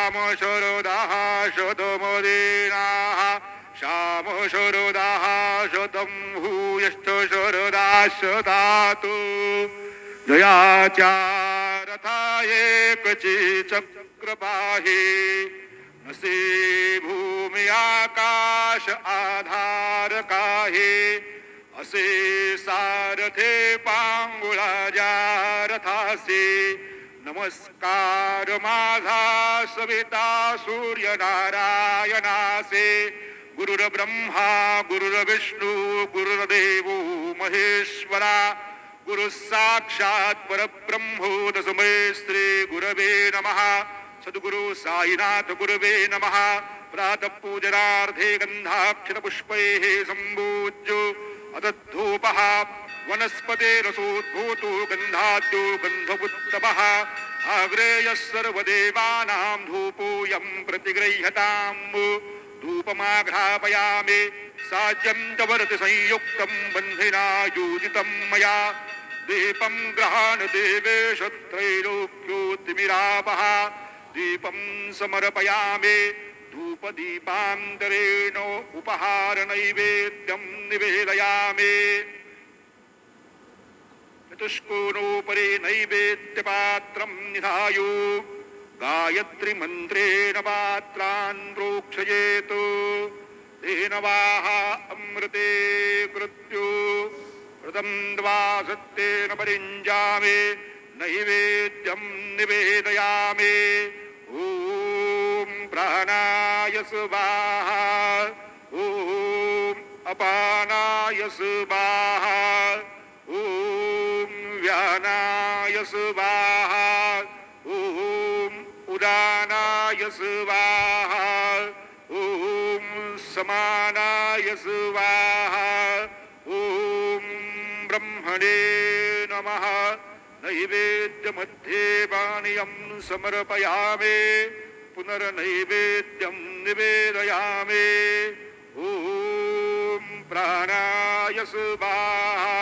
श्याम शरदाः शतमदीनाः श्याम शरदाः शतं भूयश्च शरदा शतातु जयाच्या रथाये कची चक्रपाही नसे भूमी आकाश आधार काही असे सारथे पांगुळाच्या रथासी नमस्कार माझा सविता सूर्यनारायणासे गुरुर्ब्रह्मा गुरुर्विष्णू गुरुर्देवो महेश्वरा गुरु साक्षात् परब्रह्मो तस्मै श्री गुरवे नमः सद्गुरु साईनाथ गुरवे नमः प्रातः पूजनार्थे गंधाक्षर पुष्पैः सम्पूज्य अदद्धूपः वनस्पतेरसोद्भूतो गन्धाद्यो गन्धपुत्तमः आग्रेयः सर्वदेवानां धूपोऽयं प्रतिगृह्यताम् धूपमाघ्रापयामि साज्यं च वरति संयुक्तं बन्धिना योजितं मया दीपं गृहाण देवेश त्रैलोक्योतिमिरापः दीपं समर्पयामि धूपदीपान्तरेण उपहार नैवेद्यं निवेदयामि चतुष्कोणोपरि नैवेद्यपात्रं निधाय गायत्री मन्त्रेण पात्रान् प्रोक्षयेत् तेन वाह अमृते कृत्यो कृतं द्वा सत्येन परिञ्जामि नैवेद्यं निवेदयामि ॐ प्राणाय स्वाहा ॐ अपानाय स्वाहा ॐ व्यानाय स्वाहा ॐ उदानाय स्वाहा ॐ समानाय स्वाहा ॐ ब्रह्मणे नमः नैवेद्यमध्ये पानीयं समर्पयामि पुनर्नैवेद्यं निवेदयामि ॐ प्राणाय स्वाहा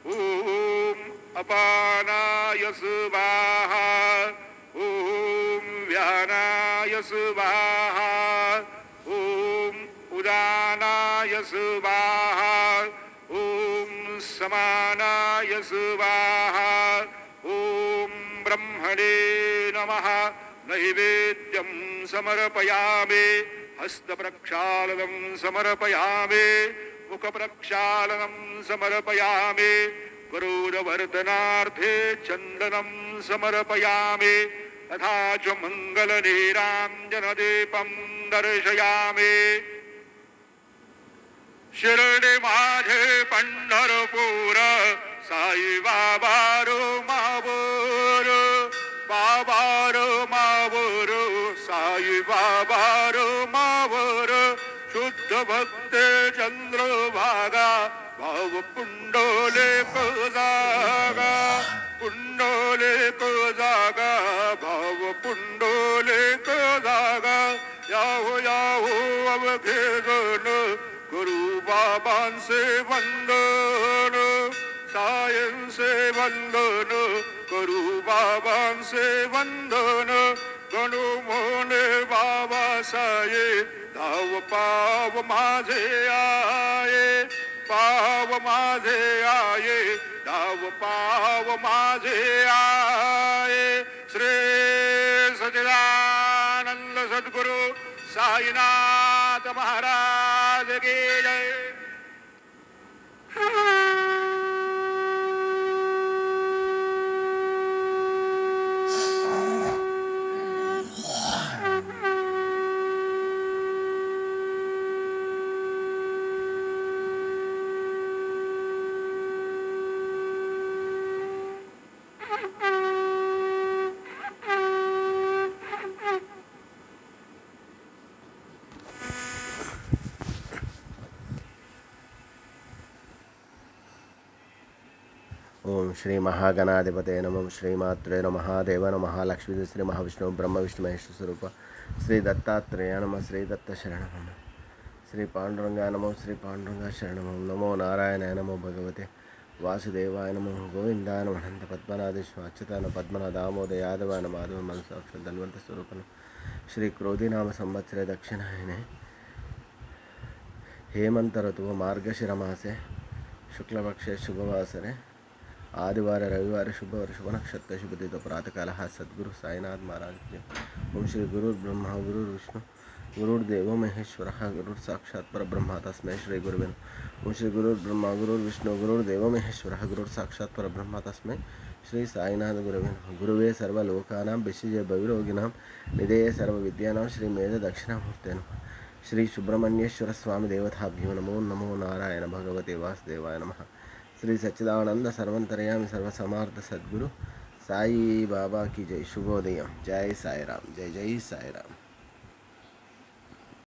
ॐ अपानाय स्वाहा ॐ व्यानाय स्वाहा ॐ उदानाय स्वाहा ॐ समानाय स्वाहा ॐ ब्रह्मणे नमः नैवेद्यं समर्पयामि हस्तप्रक्षालनं समर्पयामि मुखप्रक्षालनं समर्पयामि करोदवर्धनार्थे चन्दनं समर्पयामि तथा च मङ्गलनीराञ्जनदीपं दर्शयामि शिर्डी माझे पंढरपूर साई बाबा रो मावर बाबा रो मावर साई बाबा रो मावर शुद्ध भक्त चंद्रभागा भाव पुंडोले जागा पुंडोले जागा भाव पुंडोले जागा याहो याहो अवघेजन गुरु बाबांसे वंदन सायंसे वंदन गुरु बाबांसे वंदन गणू मोने बाबा साये धाव पाव माझे आये पाव माझे आये धाव पाव माझे आये श्री सच्चिदानंद सद्गुरु साईनाथ महाराज की जय। ओम श्री महागणाधिपते नमः श्रीमात्रे नमः देव नमः लक्ष्मी श्री महाविष्णु ब्रह्म विष्णु महेश स्वरूप श्री दत्तात्रेय नमः श्री दत्त शरण श्री पांडुरंगा नमः श्री पांडुरंगा शरण नमो नारायणाय नमो भगवते वासुदेवाय नमः गोविंदाय नमः अनंत पद्मनाभेश्वर अच्युताय पद्मनाभ दामोदर यादवाय नमः माधव मनसाक्ष धन्वंत स्वरूप ಶ್ರೀ ಕ್ರೋಧಿನಾಮ ಸಂವತ್ಸರೆ ದಕ್ಷಿಣಾಯನೆ ಹೇಮಂತ ಋತುವು ಮಾರ್ಗಶಿರ ಮಾಸೆ ಶುಕ್ಲಪಕ್ಷೆ ಶುಭವಾಸರೆ ಆದಿವಾರ ರವಿವಾರ ಶುಭ ನಕ್ಷತ್ರ ಶುಭದಿತ ಪ್ರಾತಃ ಕಾಲ ಸದ್ಗುರು ಸಾಯಿನಾಥ್ ಮಹಾರಾಜ್ ಜಿ. ಓಂ ಶ್ರೀ ಗುರುರ್ ಬ್ರಹ್ಮ ಗುರುರ್ ವಿಷ್ಣು ಗುರುರ್ದೇವೋ ಮಹೇಶ್ವರ ಗುರುರ್ ಸಾಕ್ಷಾತ್ ಪರಬ್ರಹ್ಮ ತಸ್ಮೈ ಶ್ರೀ ಗುರುವೆ ನಮಃ. ಓಂ ಶ್ರೀ ಗುರುರ್ ಬ್ರಹ್ಮ ಗುರುರ್ ವಿಷ್ಣು ಗುರುರ್ದೇವೋ ಮಹೇಶ್ವರ ಗುರುರ್ ಸಾಕ್ಷಾತ್ ಪರಬ್ರಹ್ಮ ತಸ್ಮೈ ಶ್ರೀ ಸಾಯಿನಾಥ ಗುರುವೆ ನಮಃ. ಗುರುವೇ ಸರ್ವಲೋಕಾನಾಂ ಬಿಸಿಜೆ ಭವಿರೋಗಿನಾಂ ನಿಧೇಯ ಸರ್ವವಿದ್ಯಾನಾಂ ಶ್ರೀ ಮೇಧ ದಕ್ಷಿಣಾಮೂರ್ತೆ ನಮಃ. ಶ್ರೀ ಸುಬ್ರಹ್ಮಣ್ಯೇಶ್ವರ ಸ್ವಾಮಿ ದೇವತಾಭ್ಯೋ ನಮೋ ನಮೋ ನಾರಾಯಣ ಭಗವತೆ ವಾಸುದೇವಾಯ ನಮಃ. ಶ್ರೀ ಸಚ್ಚಿದಾನಂದ ಸರ್ವಂತರ್ಯಾಮಿ ಸರ್ವಸಮಾರ್ಥ ಸದ್ಗುರು ಸಾಯಿ ಬಾಬಾ ಕಿ ಜೈ. ಶುಭೋದಯ. ಜೈ ಸಾಯಿರಾಮ್. ಜೈ ಜೈ ಸಾಯಿರಾಮ್.